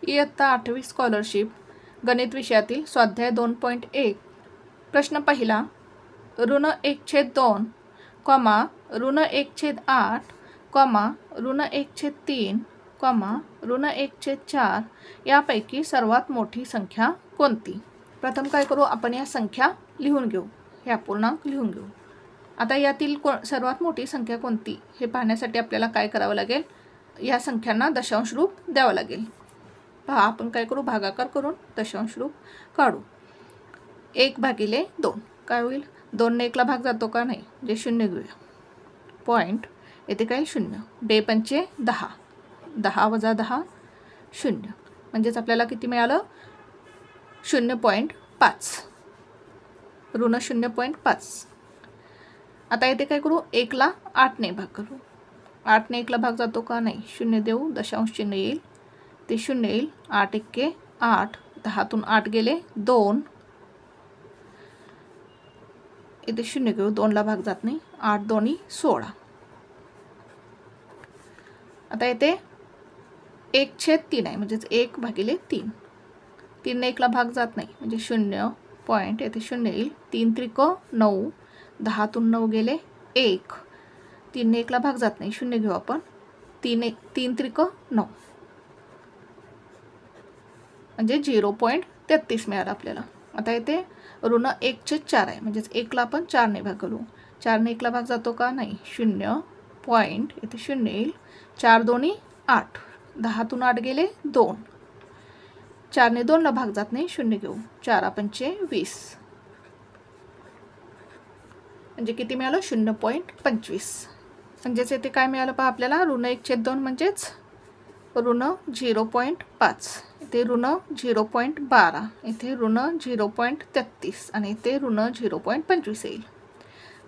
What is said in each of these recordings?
इयत्ता 8वी स्कॉलरशिप गणित विषयातील स्वाध्याय 2.1 प्रश्न पहिला ऋण 1/2 कॉमा ऋण 1/8 कॉमा ऋण 1/3 कॉमा ऋण 1/4 यापैकी सर्वात मोठी संख्या कोणती। प्रथम काय करू आपण या संख्या लिहून घेऊ, हे अपूर्णांक लिहून घेऊ। आता यातील सर्वात मोठी संख्या कोणती हे पाहण्यासाठी आपल्याला काय करावं लागेल, या संख्यांना दशांश रूप द्यावं लागेल। पहा आपण काय करू, भागाकार करून दशांश रूप काढू। 1/2 काय होईल, 2 ने 1 ला भाग जातो का, नाही, म्हणजे 0 घेऊया। पॉईंट येथे काय 0, 2×5 10, 10 - 10 0, म्हणजेच आपल्याला किती मिळालं 0.5, ऋण 0.5। आता येथे काय करू, 1 ला 8 ने भाग करू। 8 ने 1 ला भाग जातो का, नाही, 0 देऊ, दशांश चिन्ह येईल, ते 0 येईल। 8 × 1 = 8, 10तून 8 गेले 2, इथे 0 घेऊ, 2 ला भाग जात नाही, 8 × 2 = 16। आता येथे 1/3 आहे, म्हणजेच 1/3, 3 ने 1 ला भाग जात नाही, म्हणजे 0 पॉईंट येथे 0 येईल। 3 × 3 = 9, 10तून 9 गेले 1, 3 ने 1 ला भाग जात नाही, 0 घेऊ आपण, 3 × 3 = 9, म्हणजे 0.33 मिळालं आपल्याला। आता येथे ऋण 1/4 आहे, म्हणजेच 1 ला आपण 4 ने भाग करू। 4 ने 1 ला भाग जातो का, नाही, 0 पॉईंट येथे 0 येईल। 4 × 2 = 8, 10तून 8 गेले 2, 4 ने 2 ला भाग जात नाही, 0 घेऊ, 4 × 5 = 20, म्हणजे किती मिळालं 0.25। म्हणजेच येथे काय मिळालं पहा आपल्याला, ऋण 1/2 म्हणजेच ऋण 0.5, इथे ऋण 0.12, इथे ऋण 0.33 आणि इथे ऋण 0.25 येईल।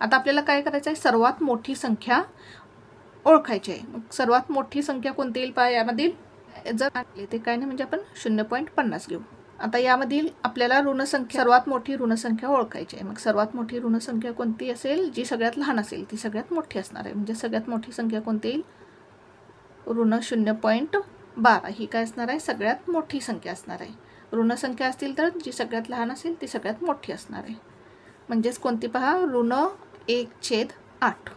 आता आपल्याला काय करायचं आहे, सर्वात मोठी संख्या ओळखायची आहे। मग सर्वात मोठी संख्या कोणती येईल पहा यामधील, जर इथे काय नाही, म्हणजे आपण 0.50 घेऊ। आता यामधील आपल्याला ऋणसंख्या, सर्वात मोठी ऋणसंख्या ओळखायची आहे। मग सर्वात मोठी ऋणसंख्या कोणती असेल, जी सगळ्यात लहान असेल ती सगळ्यात मोठी असणार आहे। म्हणजे सगळ्यात मोठी संख्या कोणती येईल, ऋण 0.12 ही काय असणार आहे, सगळ्यात मोठी संख्या असणार आहे। ऋणसंख्या असतील तर जी सगळ्यात लहान असेल ती सगळ्यात मोठी असणार आहे। म्हणजेच कोणती पहा, ऋण 1/8,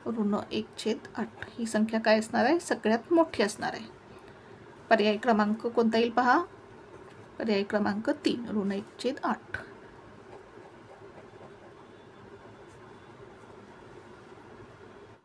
ऋण 1/8 ही संख्या काय असणार आहे, सगळ्यात मोठी असणार आहे। पर्याय क्रमांक कोणता येईल पहा, पर्याय क्रमांक 3, ऋण 1/8।